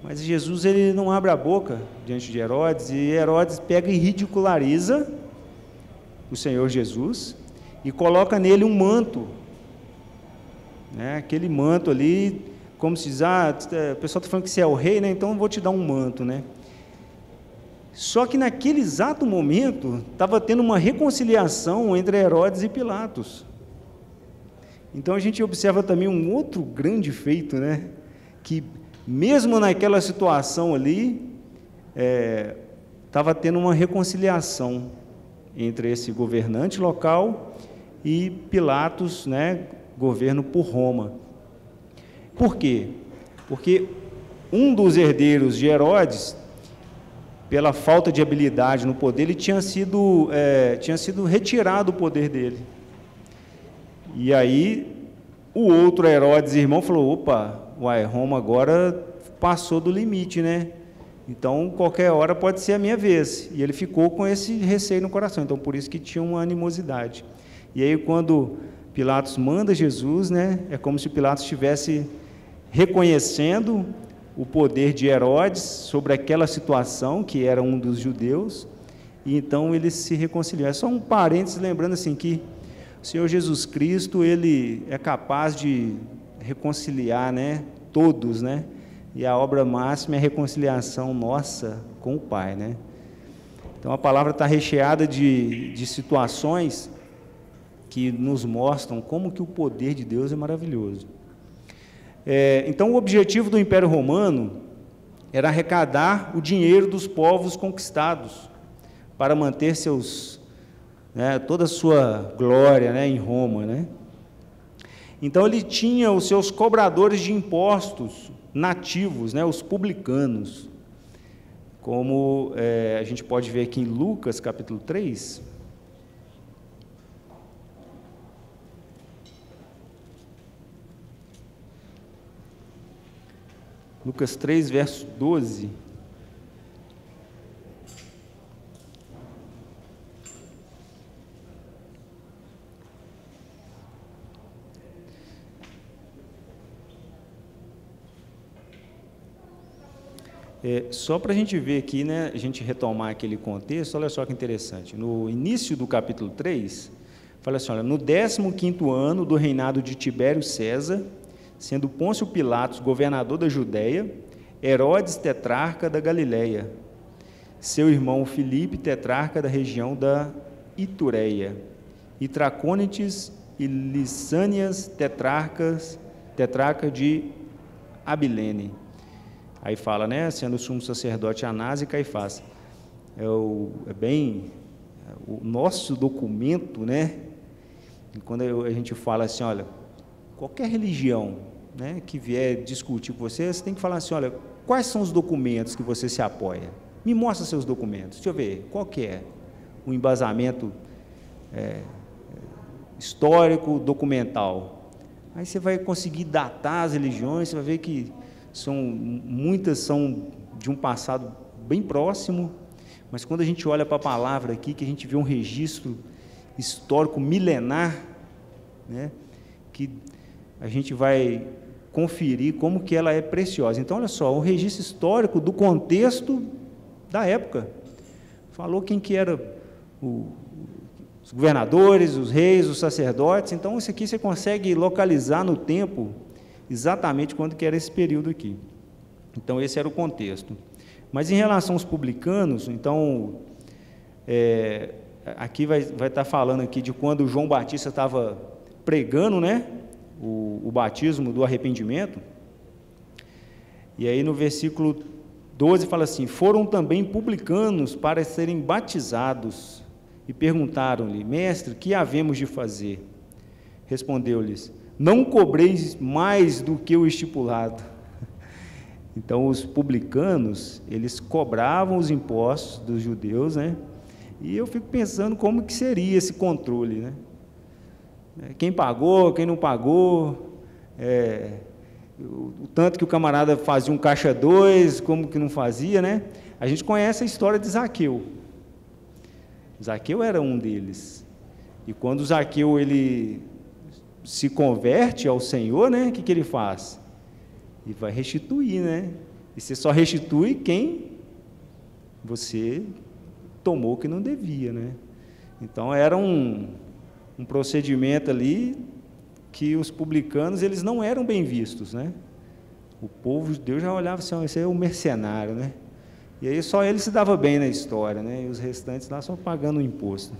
Mas Jesus ele não abre a boca diante de Herodes, e Herodes pega e ridiculariza o Senhor Jesus e coloca nele um manto, né? Aquele manto ali, como se diz, o pessoal está falando que você é o rei, né? Então eu vou te dar um manto, né? Só que naquele exato momento estava tendo uma reconciliação entre Herodes e Pilatos. Então a gente observa também um outro grande feito, né? Que mesmo naquela situação ali, estava tendo uma reconciliação entre esse governante local e Pilatos, né, governo por Roma. Por quê? Porque um dos herdeiros de Herodes, pela falta de habilidade no poder, ele tinha sido retirado o poder dele. E aí, o outro Herodes, irmão, falou, opa, Roma agora passou do limite, né? Então, qualquer hora pode ser a minha vez. E ele ficou com esse receio no coração, então por isso que tinha uma animosidade. E aí, quando Pilatos manda Jesus, né, é como se Pilatos estivesse reconhecendo o poder de Herodes sobre aquela situação, que era um dos judeus, e então eles se reconciliam. É só um parênteses, lembrando assim que o Senhor Jesus Cristo, ele é capaz de reconciliar, né, todos, né, e a obra máxima é a reconciliação nossa com o Pai, né. Então a palavra está recheada de situações que nos mostram como que o poder de Deus é maravilhoso. Então o objetivo do Império Romano era arrecadar o dinheiro dos povos conquistados para manter toda a sua glória, né, em Roma, né. Então ele tinha os seus cobradores de impostos nativos, né, os publicanos, como a gente pode ver aqui em Lucas capítulo 3. Lucas 3, verso 12. Só para a gente ver aqui, né, a gente retomar aquele contexto, olha só que interessante. No início do capítulo 3, fala assim, olha, no 15º ano do reinado de Tibério César, sendo Pôncio Pilatos governador da Judéia, Herodes tetrarca da Galileia, seu irmão Filipe tetrarca da região da Itureia, e Tracônites e Lissânias tetrarca de Abilene. Aí fala, né, sendo o sumo sacerdote Anás e Caifás. O nosso documento, né, quando a gente fala assim, olha, qualquer religião, né, que vier discutir com você, você tem que falar assim, olha, quais são os documentos que você se apoia? Me mostra seus documentos, deixa eu ver, qual que é o embasamento histórico, documental. Aí você vai conseguir datar as religiões, você vai ver que muitas são de um passado bem próximo, mas quando a gente olha para a palavra aqui, que a gente vê um registro histórico milenar, né, que a gente vai conferir como que ela é preciosa. Então, olha só, o registro histórico do contexto da época. Falou quem que era os governadores, os reis, os sacerdotes. Então, isso aqui você consegue localizar no tempo exatamente quando que era esse período aqui. Então, esse era o contexto. Mas, em relação aos publicanos, então, aqui vai estar falando aqui de quando João Batista estava pregando, né, o batismo do arrependimento. E aí, no versículo 12, fala assim, foram também publicanos para serem batizados, e perguntaram-lhe, mestre, que havemos de fazer? Respondeu-lhes, não cobreis mais do que o estipulado. Então, os publicanos, eles cobravam os impostos dos judeus, né? E eu fico pensando como que seria esse controle, né? Quem pagou, quem não pagou, o tanto que o camarada fazia um caixa 2, como que não fazia, né? A gente conhece a história de Zaqueu. Zaqueu era um deles. E quando Zaqueu, ele se converte ao Senhor, né? O que ele faz? Ele vai restituir, né? E você só restitui quem você tomou que não devia, né? Então, era um procedimento ali que os publicanos, eles não eram bem vistos, né? O povo de Deus já olhava assim, esse é o mercenário, né? E aí só ele se dava bem na história, né? E os restantes lá só pagando o imposto.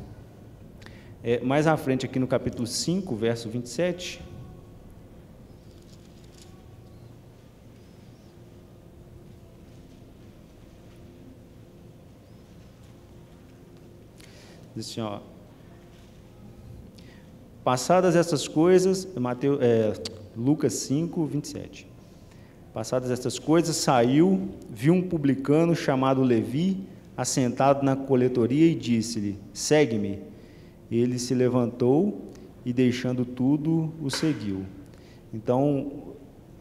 Mais à frente, aqui no capítulo 5, verso 27... diz assim, ó, passadas essas coisas, Lucas 5, 27. Passadas essas coisas, saiu, viu um publicano chamado Levi, assentado na coletoria, e disse-lhe, segue-me. Ele se levantou e, deixando tudo, o seguiu. Então,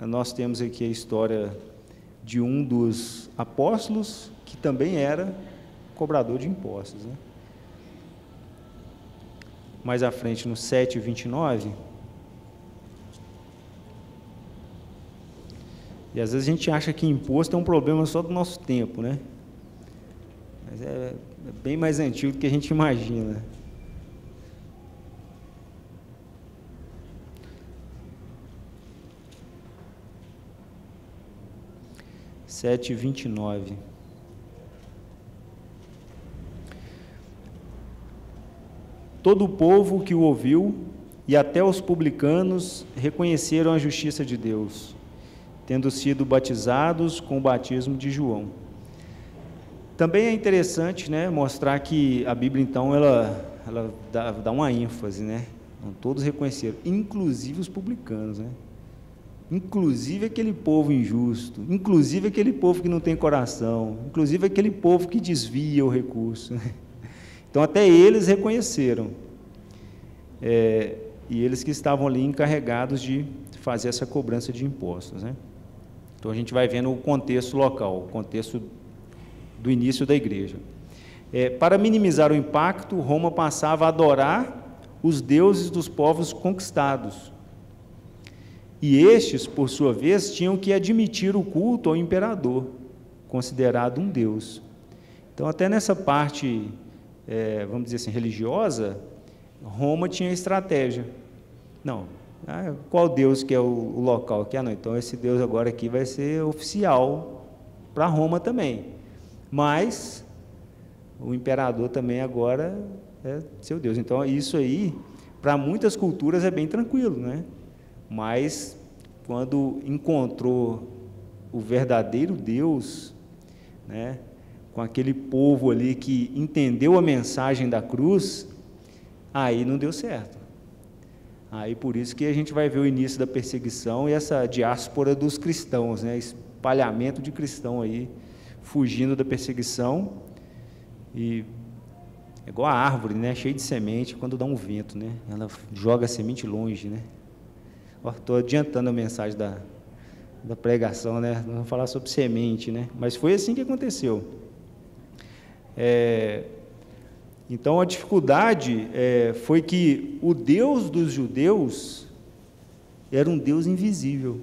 nós temos aqui a história de um dos apóstolos, que também era cobrador de impostos, né? Mais à frente, no 7:29, e às vezes a gente acha que imposto é um problema só do nosso tempo, né? Mas é bem mais antigo do que a gente imagina. Sete 29. Todo o povo que o ouviu, e até os publicanos, reconheceram a justiça de Deus, tendo sido batizados com o batismo de João. Também é interessante, né, mostrar que a Bíblia, então, ela dá uma ênfase, né? Então, todos reconheceram, inclusive os publicanos, né? Inclusive aquele povo injusto, inclusive aquele povo que não tem coração, inclusive aquele povo que desvia o recurso, né? Então, até eles reconheceram, e eles que estavam ali encarregados de fazer essa cobrança de impostos, né? Então, a gente vai vendo o contexto local, o contexto do início da igreja. Para minimizar o impacto, Roma passava a adorar os deuses dos povos conquistados. E estes, por sua vez, tinham que admitir o culto ao imperador, considerado um deus. Então, até nessa parte, vamos dizer assim, religiosa, Roma tinha estratégia. Não, qual Deus que é o local aqui? Não, então esse Deus agora aqui vai ser oficial para Roma também. Mas o imperador também agora é seu Deus. Então, isso aí, para muitas culturas, é bem tranquilo, né? Mas, quando encontrou o verdadeiro Deus, né, com aquele povo ali que entendeu a mensagem da cruz, aí não deu certo. Aí, por isso que a gente vai ver o início da perseguição e essa diáspora dos cristãos, né, espalhamento de cristão aí, fugindo da perseguição, e é igual a árvore, né, cheia de semente, quando dá um vento, né, ela joga a semente longe, né. Estou adiantando a mensagem da pregação, né, vamos falar sobre semente, né, mas foi assim que aconteceu. Então, a dificuldade foi que o Deus dos judeus era um Deus invisível.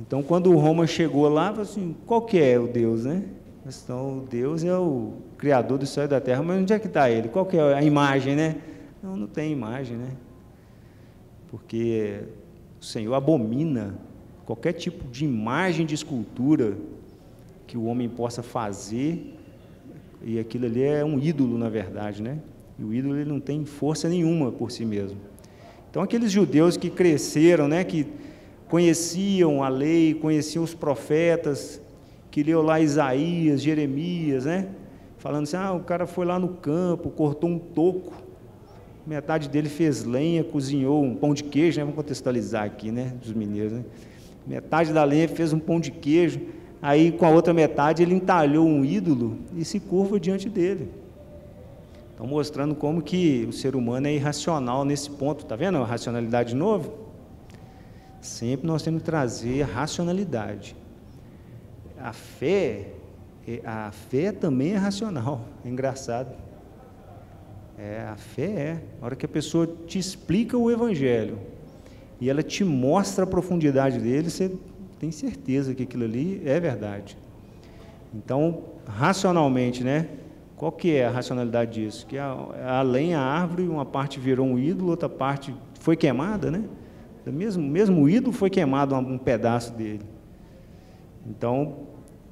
Então, quando Roma chegou lá, falou assim, qual que é o Deus, né? Então, o Deus é o Criador do céu e da terra, mas onde é que está ele? Qual que é a imagem, né? Não tem imagem, né? Porque o Senhor abomina qualquer tipo de imagem de escultura que o homem possa fazer, e aquilo ali é um ídolo, na verdade, né? E o ídolo, ele não tem força nenhuma por si mesmo. Então, aqueles judeus que cresceram, né, que conheciam a lei, conheciam os profetas, que leu lá Isaías, Jeremias, né, falando assim, o cara foi lá no campo, cortou um toco, metade dele fez lenha, cozinhou um pão de queijo, né, vamos contextualizar aqui, né, dos mineiros, né, metade da lenha fez um pão de queijo, aí com a outra metade ele entalhou um ídolo e se curva diante dele. Então, mostrando como que o ser humano é irracional nesse ponto, está vendo a racionalidade de novo? Sempre nós temos que trazer a racionalidade. A fé também é racional, é engraçado. A fé a hora que a pessoa te explica o Evangelho, e ela te mostra a profundidade dele, você tenho certeza que aquilo ali é verdade. Então, racionalmente, né? Qual que é a racionalidade disso? Que a lenha, a árvore, uma parte virou um ídolo, outra parte foi queimada, né? Mesmo o ídolo foi queimado um pedaço dele. Então,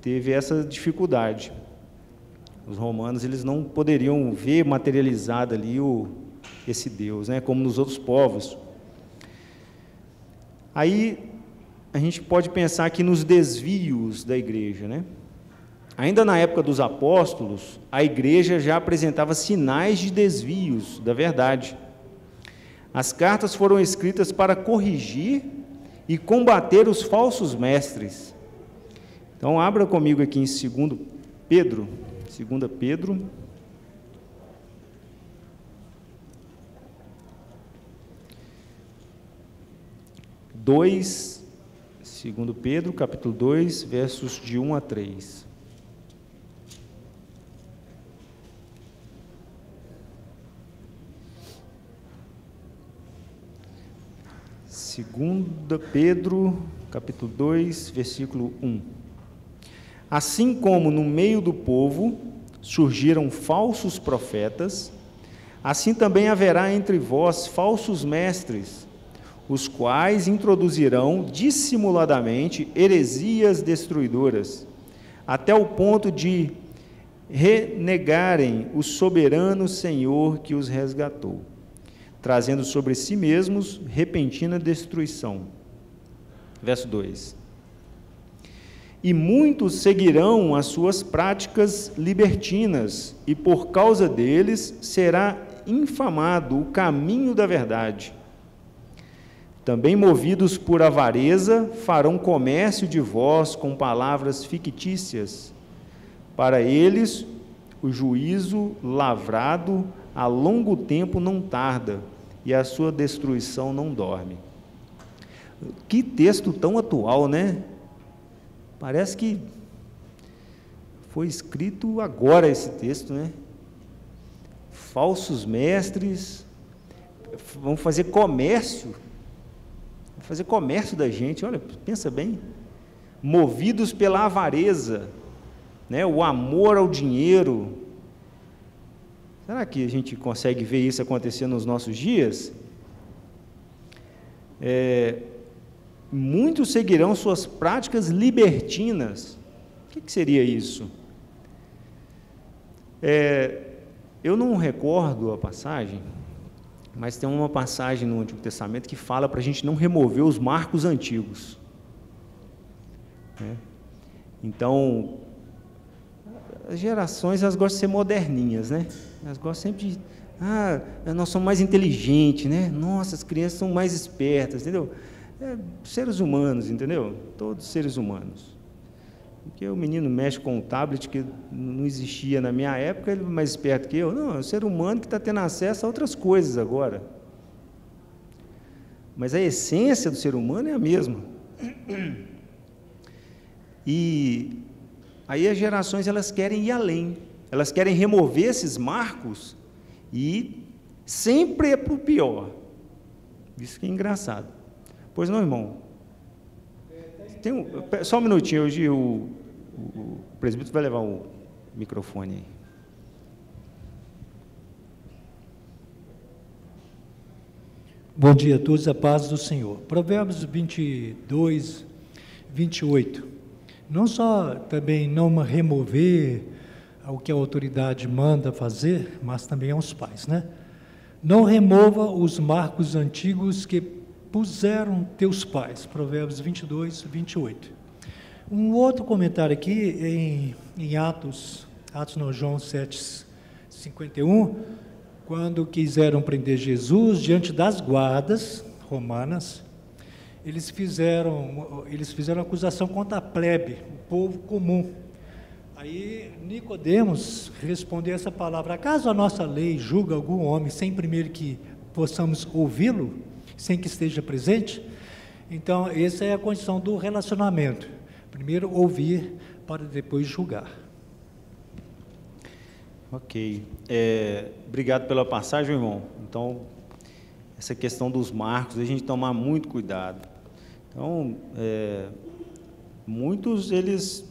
teve essa dificuldade. Os romanos, eles não poderiam ver materializado ali esse Deus, né? Como nos outros povos. Aí, a gente pode pensar aqui nos desvios da igreja, né? Ainda na época dos apóstolos, a igreja já apresentava sinais de desvios da verdade. As cartas foram escritas para corrigir e combater os falsos mestres. Então, abra comigo aqui em 2 Pedro, 2 Pedro, dois, 2 Pedro, capítulo 2, versos de 1 a 3. 2 Pedro, capítulo 2, versículo 1. Assim como no meio do povo surgiram falsos profetas, assim também haverá entre vós falsos mestres, os quais introduzirão dissimuladamente heresias destruidoras, até o ponto de renegarem o soberano Senhor que os resgatou, trazendo sobre si mesmos repentina destruição. Verso 2. E muitos seguirão as suas práticas libertinas, e por causa deles será infamado o caminho da verdade. Também movidos por avareza, farão comércio de vós com palavras fictícias. Para eles, o juízo lavrado a longo tempo não tarda, e a sua destruição não dorme. Que texto tão atual, né? Parece que foi escrito agora esse texto, né? Falsos mestres vão fazer comércio da gente. Olha, pensa bem, movidos pela avareza, né? O amor ao dinheiro. Será que a gente consegue ver isso acontecer nos nossos dias? Muitos seguirão suas práticas libertinas. O que seria isso? Eu não recordo a passagem, mas tem uma passagem no Antigo Testamento que fala para a gente não remover os marcos antigos. Então, as gerações, elas gostam de ser moderninhas, né? Elas gostam sempre de, nós somos mais inteligentes, né? Nossa, as crianças são mais espertas, entendeu? Seres humanos, entendeu? Todos seres humanos. Porque o menino mexe com um tablet que não existia na minha época, ele é mais esperto que eu. Não, é o ser humano que está tendo acesso a outras coisas agora. Mas a essência do ser humano é a mesma. E aí as gerações, elas querem ir além. Elas querem remover esses marcos e sempre é para o pior. Isso que é engraçado. Pois não, irmão? Só um minutinho, hoje o presbítero vai levar o microfone aí. Bom dia a todos, a paz do Senhor. Provérbios 22, 28. Não só também não remover o que a autoridade manda fazer, mas também aos pais, né? Não remova os marcos antigos que puseram teus pais. Provérbios 22, 28. Um outro comentário aqui em João 7, 51, quando quiseram prender Jesus diante das guardas romanas, eles fizeram acusação contra a plebe, o povo comum. Aí Nicodemos respondeu essa palavra: acaso a nossa lei julga algum homem sem primeiro que possamos ouvi-lo, sem que esteja presente? Então, essa é a condição do relacionamento. Primeiro ouvir, para depois julgar. Ok. Obrigado pela passagem, irmão. Então, essa questão dos marcos, a gente tomar muito cuidado. Então, muitos,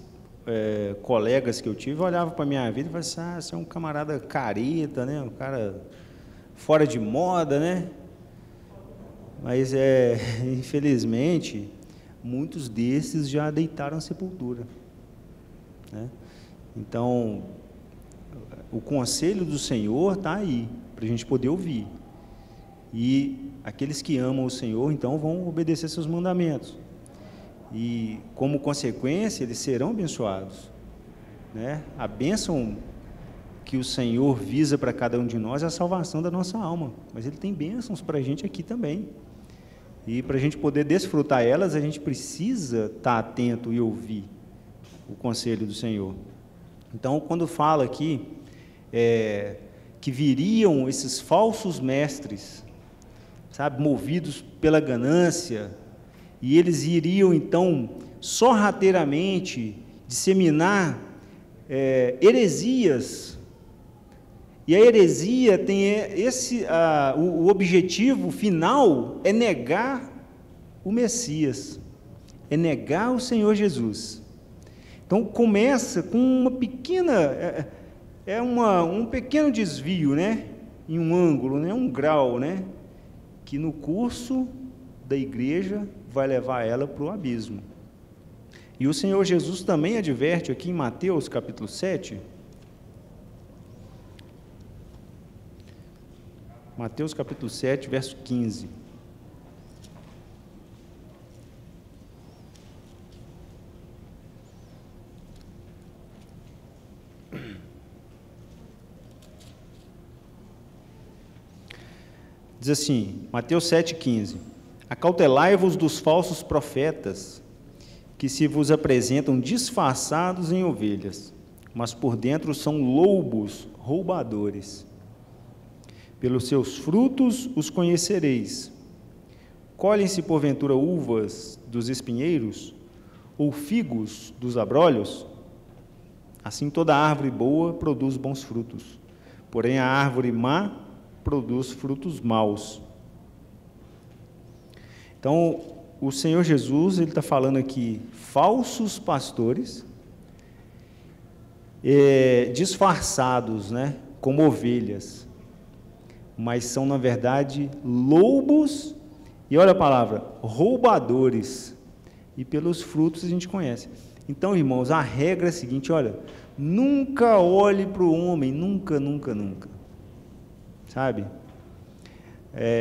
colegas que eu tive, olhavam para a minha vida e falavam assim, você é um camarada careta, né? Um cara fora de moda, né? Mas, infelizmente, muitos desses já deitaram a sepultura, né? Então, o conselho do Senhor está aí, para a gente poder ouvir. E aqueles que amam o Senhor, então, vão obedecer seus mandamentos. E, como consequência, eles serão abençoados, né? A bênção que o Senhor visa para cada um de nós é a salvação da nossa alma, mas Ele tem bênçãos para a gente aqui também. E para a gente poder desfrutar elas, a gente precisa estar atento e ouvir o conselho do Senhor. Então, quando fala aqui que viriam esses falsos mestres, sabe, movidos pela ganância, e eles iriam, então, sorrateiramente disseminar heresias. E a heresia tem o objetivo final é negar o Messias, é negar o Senhor Jesus. Então, começa com uma pequena, um pequeno desvio, né? Em um ângulo, né? Um grau, né? Que no curso da igreja vai levar ela para o abismo. E o Senhor Jesus também adverte aqui em Mateus capítulo 7, Mateus capítulo 7, verso 15. Diz assim, Mateus 7, 15. Acautelai-vos dos falsos profetas, que se vos apresentam disfarçados em ovelhas, mas por dentro são lobos roubadores. Pelos seus frutos os conhecereis. Colhem-se porventura uvas dos espinheiros, ou figos dos abrolhos? Assim toda árvore boa produz bons frutos, porém a árvore má produz frutos maus. Então, o Senhor Jesus, Ele está falando aqui, falsos pastores, disfarçados, né, como ovelhas, mas são, na verdade, lobos, e olha a palavra, roubadores, e pelos frutos a gente conhece. Então, irmãos, a regra é a seguinte, olha, nunca olhe para o homem, nunca, nunca, nunca, sabe?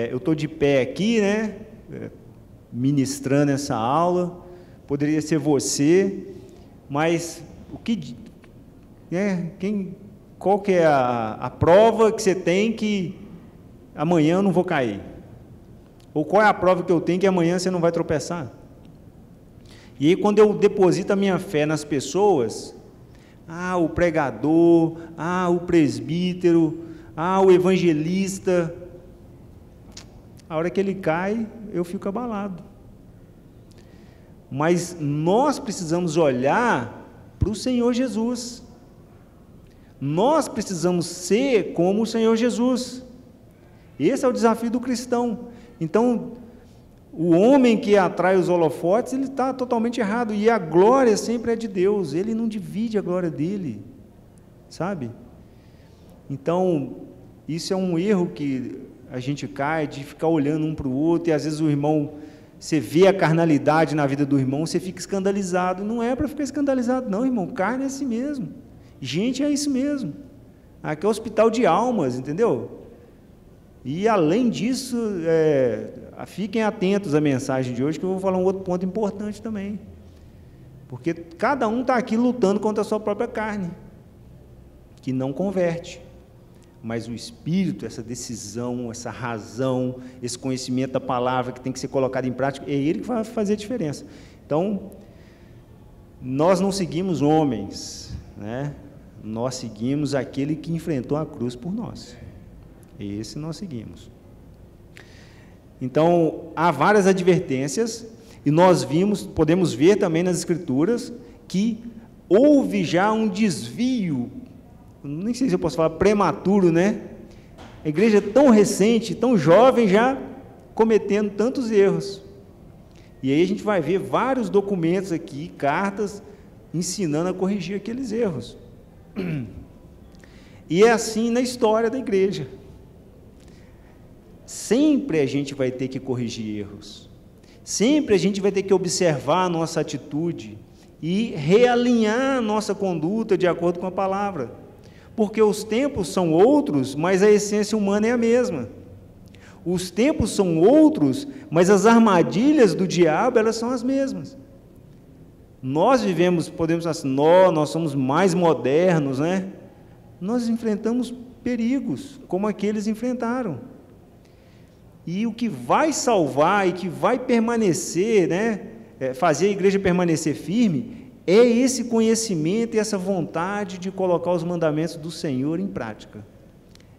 Eu estou de pé aqui, né, ministrando essa aula, poderia ser você, mas qual que é a prova que você tem que amanhã eu não vou cair? Ou qual é a prova que eu tenho que amanhã você não vai tropeçar? E aí, quando eu deposito a minha fé nas pessoas, o pregador, o presbítero, o evangelista, a hora que ele cai, eu fico abalado. Mas nós precisamos olhar para o Senhor Jesus. Nós precisamos ser como o Senhor Jesus. Esse é o desafio do cristão. Então, o homem que atrai os holofotes, ele está totalmente errado, e a glória sempre é de Deus, ele não divide a glória dele, sabe? Então, isso é um erro que a gente cai, de ficar olhando um para o outro, e às vezes o irmão, você vê a carnalidade na vida do irmão, você fica escandalizado. Não é para ficar escandalizado não, irmão, carne é assim mesmo, gente é isso mesmo, aqui é hospital de almas, entendeu? E além disso, fiquem atentos à mensagem de hoje, que eu vou falar um outro ponto importante também, porque cada um está aqui lutando contra a sua própria carne, que não converte, mas o Espírito, essa decisão, essa razão, esse conhecimento da palavra que tem que ser colocado em prática, é ele que vai fazer a diferença. Então, nós não seguimos homens, né? Nós seguimos aquele que enfrentou a cruz por nós. Esse nós seguimos. Então, há várias advertências, e nós podemos ver também nas Escrituras, que houve já um desvio, nem sei se eu posso falar prematuro, né? A igreja tão recente, tão jovem, já cometendo tantos erros. E aí a gente vai ver vários documentos aqui, cartas, ensinando a corrigir aqueles erros. E é assim na história da igreja. Sempre a gente vai ter que corrigir erros. Sempre a gente vai ter que observar a nossa atitude e realinhar a nossa conduta de acordo com a palavra. Porque os tempos são outros, mas a essência humana é a mesma. Os tempos são outros, mas as armadilhas do diabo, elas são as mesmas. Nós vivemos, podemos dizer assim, nós somos mais modernos, né? Nós enfrentamos perigos, como aqueles enfrentaram. E o que vai salvar e que vai permanecer, né? Fazer a igreja permanecer firme, é esse conhecimento e essa vontade de colocar os mandamentos do Senhor em prática.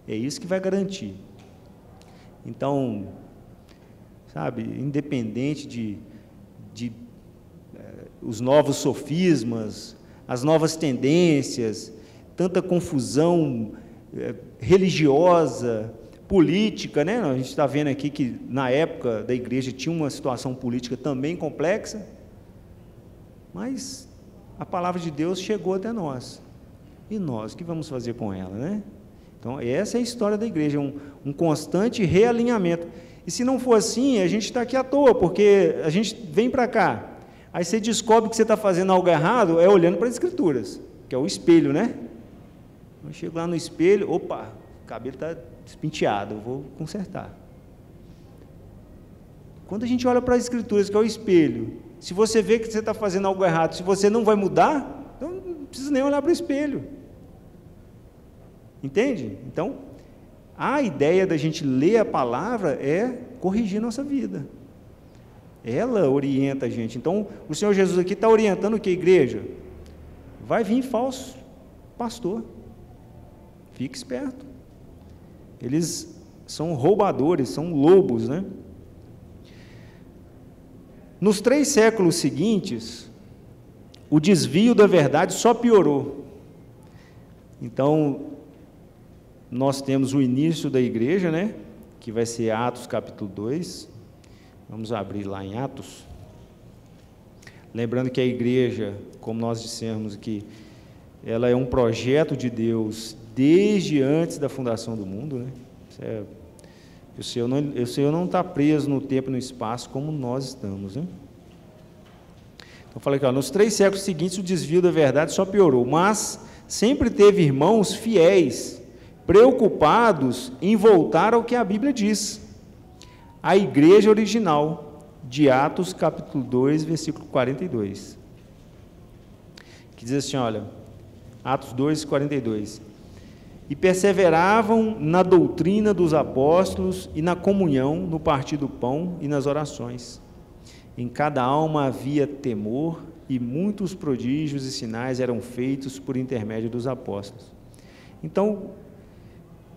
É isso que vai garantir. Então, sabe, independente de os novos sofismas, as novas tendências, tanta confusão religiosa, política, né? A gente está vendo aqui que na época da igreja tinha uma situação política também complexa, mas a palavra de Deus chegou até nós. E nós, o que vamos fazer com ela, né? Então, essa é a história da igreja, um constante realinhamento. E se não for assim, a gente está aqui à toa, porque a gente vem para cá, aí você descobre que você está fazendo algo errado, olhando para as Escrituras, que é o espelho, né? Eu chego lá no espelho, opa, o cabelo está despenteado, eu vou consertar. Quando a gente olha para as Escrituras, que é o espelho, se você vê que você está fazendo algo errado, se você não vai mudar, então não precisa nem olhar para o espelho. Entende? Então, a ideia da gente ler a palavra é corrigir nossa vida. Ela orienta a gente. Então, o Senhor Jesus aqui está orientando o que, igreja? Vai vir falso pastor. Fique esperto. Eles são roubadores, são lobos, né? Nos 3 séculos seguintes, o desvio da verdade só piorou. Então, nós temos o início da igreja, né? Que vai ser Atos capítulo 2. Vamos abrir lá em Atos. Lembrando que a igreja, como nós dissemos aqui, ela é um projeto de Deus desde antes da fundação do mundo, né? O Senhor não está preso no tempo e no espaço como nós estamos, né? Então, eu falei aqui, nos 3 séculos seguintes, o desvio da verdade só piorou, mas sempre teve irmãos fiéis, preocupados em voltar ao que a Bíblia diz. A igreja original, de Atos, capítulo 2, versículo 42. Que diz assim, olha, Atos 2, 42. E perseveravam na doutrina dos apóstolos e na comunhão, no partir do pão e nas orações. Em cada alma havia temor e muitos prodígios e sinais eram feitos por intermédio dos apóstolos. Então,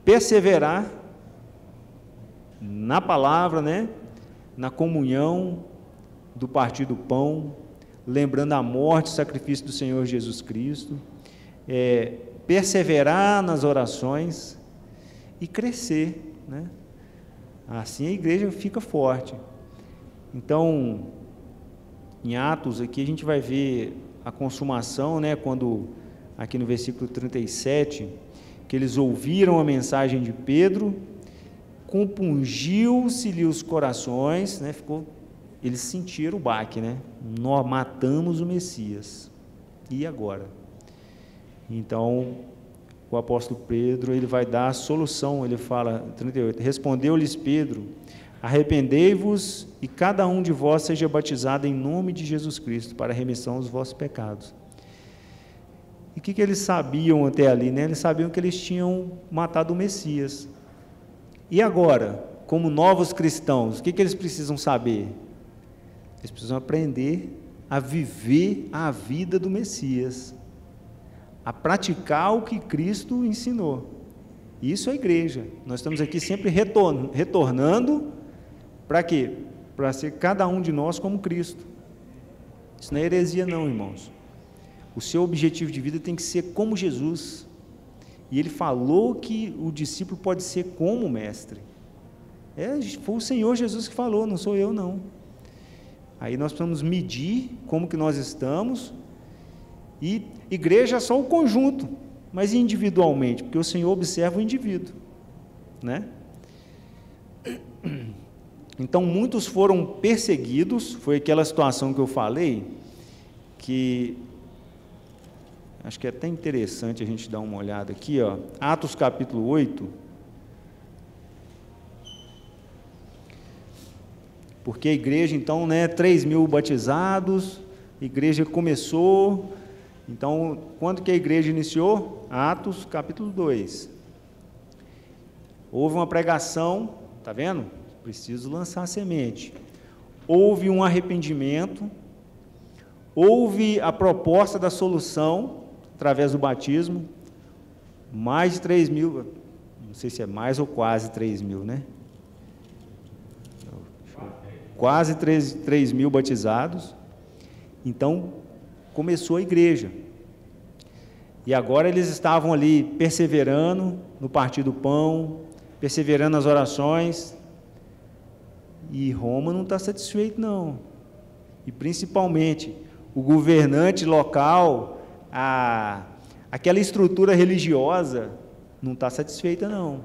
perseverar na palavra, né? Na comunhão do partir do pão, lembrando a morte e sacrifício do Senhor Jesus Cristo, perseverar nas orações e crescer, né? Assim a igreja fica forte. Então, em Atos aqui a gente vai ver a consumação, né? Quando aqui no versículo 37, que eles ouviram a mensagem de Pedro, compungiu-se-lhe os corações, né? Eles sentiram o baque, né? Nós matamos o Messias. E agora? Então, o apóstolo Pedro, ele vai dar a solução, ele fala, 38, respondeu-lhes Pedro, arrependei-vos e cada um de vós seja batizado em nome de Jesus Cristo, para a remissão dos vossos pecados. E o que eles sabiam até ali, né? Eles sabiam que eles tinham matado o Messias. E agora, como novos cristãos, o que eles precisam saber? Eles precisam aprender a viver a vida do Messias, a praticar o que Cristo ensinou. Isso é a igreja. Nós estamos aqui sempre retornando para quê? Para ser cada um de nós como Cristo. Isso não é heresia não, irmãos. O seu objetivo de vida tem que ser como Jesus. E ele falou que o discípulo pode ser como o mestre. Foi o Senhor Jesus que falou, não sou eu não. Aí nós precisamos medir como que nós estamos, e igreja é só o conjunto, mas individualmente, porque o Senhor observa o indivíduo, né? Então, muitos foram perseguidos, foi aquela situação que eu falei, que acho que é até interessante a gente dar uma olhada aqui, ó, Atos capítulo 8, porque a igreja, então, né, 3.000 batizados, a igreja começou, então, quando que a igreja iniciou? Atos capítulo 2, houve uma pregação, está vendo? Preciso lançar a semente, houve um arrependimento, houve a proposta da solução, através do batismo, mais de 3.000, não sei se é mais ou quase 3.000, né? Quase 3.000 batizados. Então, começou a igreja. E agora eles estavam ali perseverando no partir do pão, perseverando nas orações, e Roma não está satisfeito, não. E principalmente o governante local, aquela estrutura religiosa não está satisfeita, não.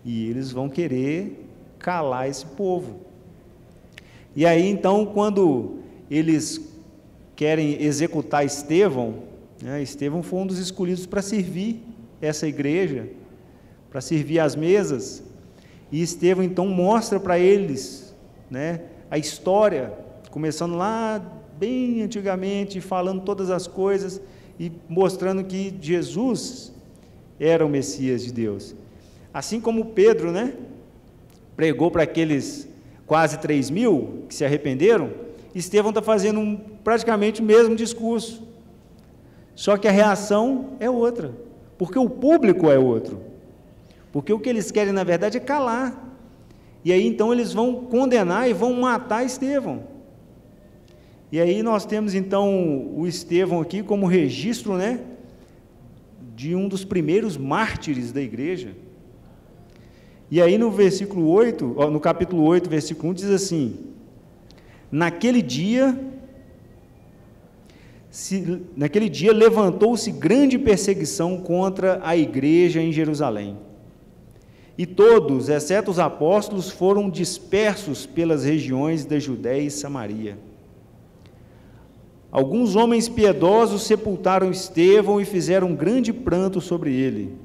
E eles vão querer calar esse povo. E aí, então, quando eles querem executar Estevão, né, Estevão foi um dos escolhidos para servir essa igreja, para servir as mesas, e Estevão, então, mostra para eles, né, a história, começando lá bem antigamente, falando todas as coisas, e mostrando que Jesus era o Messias de Deus. Assim como Pedro, né, pregou para aqueles quase 3.000 que se arrependeram, Estevão está fazendo praticamente o mesmo discurso, só que a reação é outra, porque o público é outro, porque o que eles querem, na verdade, é calar, e aí então eles vão condenar e vão matar Estevão. E aí nós temos então o Estevão aqui como registro, né, de um dos primeiros mártires da igreja. E aí no versículo 8, no capítulo 8, versículo 1, diz assim: naquele dia levantou-se grande perseguição contra a igreja em Jerusalém. E todos, exceto os apóstolos, foram dispersos pelas regiões da Judéia e Samaria. Alguns homens piedosos sepultaram Estevão e fizeram um grande pranto sobre ele.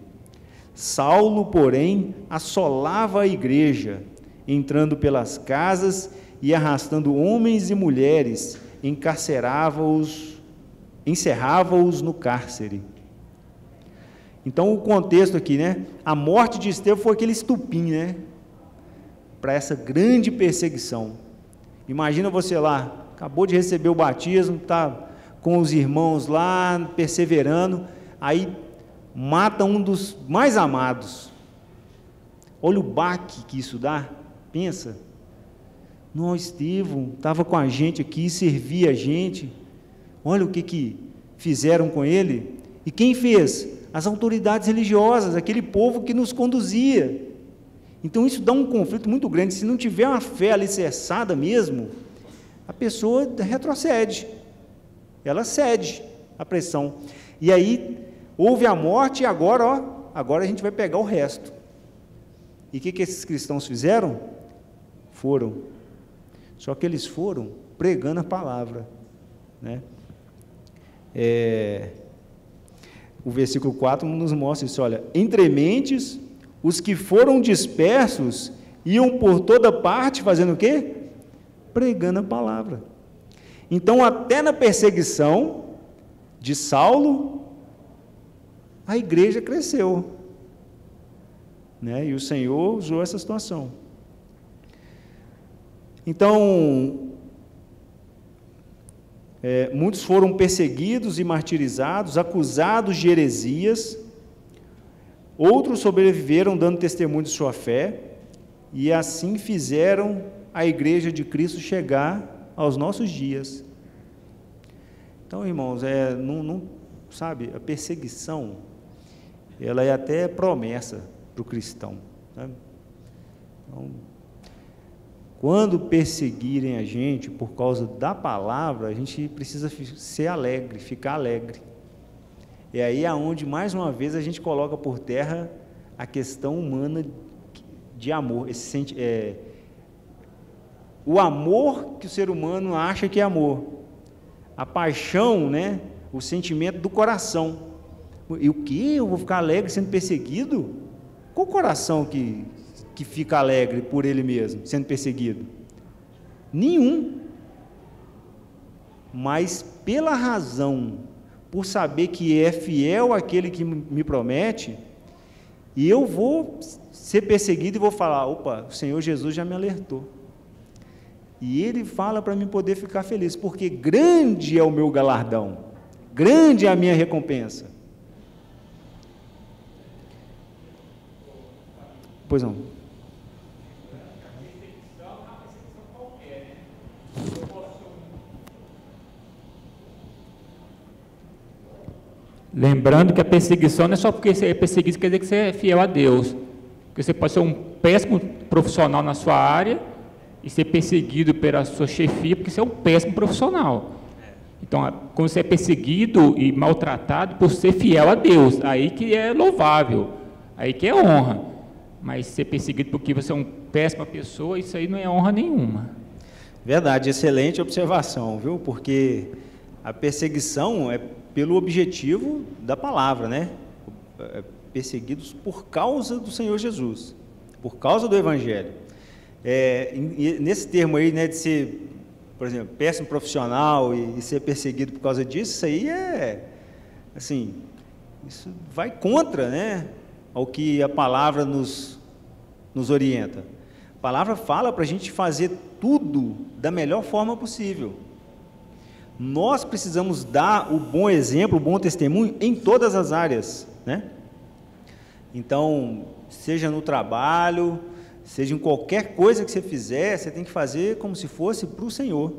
Saulo, porém, assolava a igreja, entrando pelas casas e arrastando homens e mulheres, encerrava-os no cárcere. Então, o contexto aqui, né? A morte de Estevão foi aquele estupim, né? Para essa grande perseguição. Imagina você lá, acabou de receber o batismo, está com os irmãos lá, perseverando, aí mata um dos mais amados. Olha o baque que isso dá, pensa. Não, Estevão estava com a gente aqui, servia a gente, olha o que fizeram com ele, e quem fez? As autoridades religiosas, aquele povo que nos conduzia. Então isso dá um conflito muito grande, se não tiver uma fé alicerçada mesmo, a pessoa retrocede, ela cede à pressão, e aí houve a morte, e agora a gente vai pegar o resto. E o que esses cristãos fizeram? Foram, só que eles foram pregando a palavra, né? O versículo 4 nos mostra isso, olha, entre mentes, os que foram dispersos, iam por toda parte, fazendo o quê? Pregando a palavra. Então, até na perseguição de Saulo, a igreja cresceu, né? E o Senhor usou essa situação. Então, muitos foram perseguidos e martirizados, acusados de heresias, outros sobreviveram dando testemunho de sua fé, e assim fizeram a igreja de Cristo chegar aos nossos dias. Então, irmãos, sabe, a perseguição, ela é até promessa para o cristão, sabe? Então, quando perseguirem a gente por causa da palavra, a gente precisa ser alegre, ficar alegre. E aí é onde, mais uma vez, a gente coloca por terra a questão humana de amor, o amor que o ser humano acha que é amor, a paixão, né? O sentimento do coração. E o que? Eu vou ficar alegre sendo perseguido? Qual coração que fica alegre por ele mesmo, sendo perseguido? Nenhum. Mas pela razão, por saber que é fiel aquele que me promete, e eu vou ser perseguido e vou falar, opa, o Senhor Jesus já me alertou. E Ele fala para mim poder ficar feliz, porque grande é o meu galardão, grande é a minha recompensa. Pois não. Lembrando que a perseguição não é só porque você é perseguido, quer dizer que você é fiel a Deus. Porque você pode ser um péssimo profissional na sua área e ser perseguido pela sua chefia porque você é um péssimo profissional. Então, quando você é perseguido e maltratado por ser fiel a Deus, aí que é louvável, aí que é honra. Mas ser perseguido porque você é uma péssima pessoa, isso aí não é honra nenhuma. Verdade, excelente observação, viu? Porque a perseguição é pelo objetivo da palavra, né? Perseguidos por causa do Senhor Jesus, por causa do Evangelho. Nesse termo aí, né, de ser, por exemplo, péssimo profissional e ser perseguido por causa disso, isso aí assim, isso vai contra, né, ao que a palavra nos orienta. A palavra fala para a gente fazer tudo da melhor forma possível. Nós precisamos dar o bom exemplo, o bom testemunho em todas as áreas, né? Então, seja no trabalho, seja em qualquer coisa que você fizer, você tem que fazer como se fosse para o Senhor.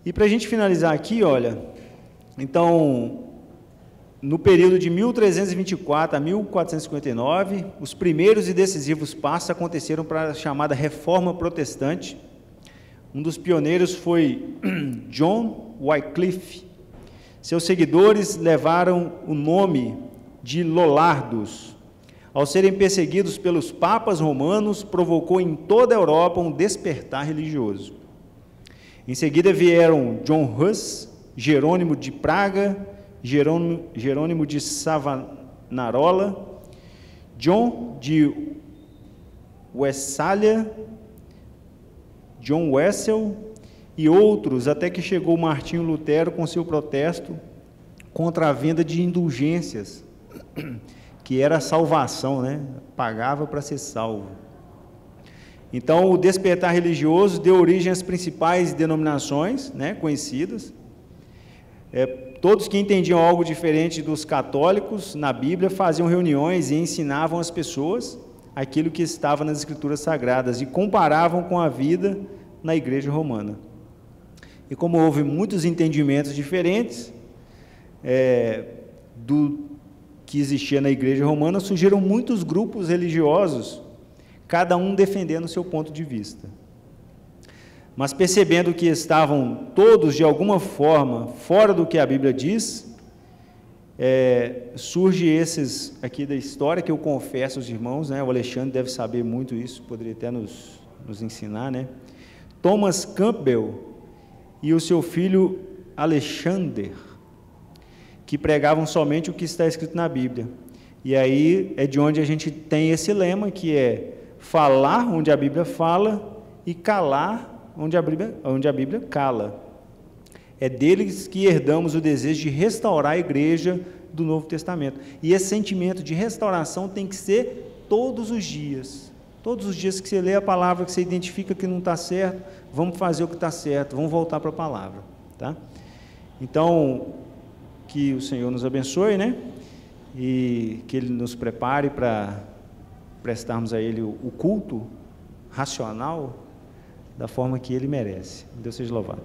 E para a gente finalizar aqui, olha, então, no período de 1324 a 1459, os primeiros e decisivos passos aconteceram para a chamada Reforma Protestante. Um dos pioneiros foi John Wycliffe. Seus seguidores levaram o nome de Lollardos. Ao serem perseguidos pelos papas romanos, provocou em toda a Europa um despertar religioso. Em seguida vieram John Hus, Jerônimo de Praga, Jerônimo de Savonarola, John de Wessalia, John Wessel e outros, até que chegou Martinho Lutero com seu protesto contra a venda de indulgências, que era a salvação, né? Pagava para ser salvo. Então, o despertar religioso deu origem às principais denominações, né, conhecidas. Todos que entendiam algo diferente dos católicos na Bíblia faziam reuniões e ensinavam às pessoas aquilo que estava nas Escrituras Sagradas e comparavam com a vida na Igreja Romana. E como houve muitos entendimentos diferentes do que existia na Igreja Romana, surgiram muitos grupos religiosos, cada um defendendo o seu ponto de vista. Mas percebendo que estavam todos, de alguma forma, fora do que a Bíblia diz, surge esses aqui da história, que eu confesso aos irmãos, né? O Alexandre deve saber muito isso, poderia até nos ensinar, né? Thomas Campbell e o seu filho Alexander, que pregavam somente o que está escrito na Bíblia. E aí é de onde a gente tem esse lema, que é falar onde a Bíblia fala e calar onde a Bíblia cala. É deles que herdamos o desejo de restaurar a igreja do Novo Testamento. E esse sentimento de restauração tem que ser todos os dias. Todos os dias que você lê a palavra, que você identifica que não está certo, vamos fazer o que está certo, vamos voltar para a palavra. Tá? Então, que o Senhor nos abençoe, né? E que Ele nos prepare para prestarmos a Ele o culto racional da forma que Ele merece. Deus seja louvado.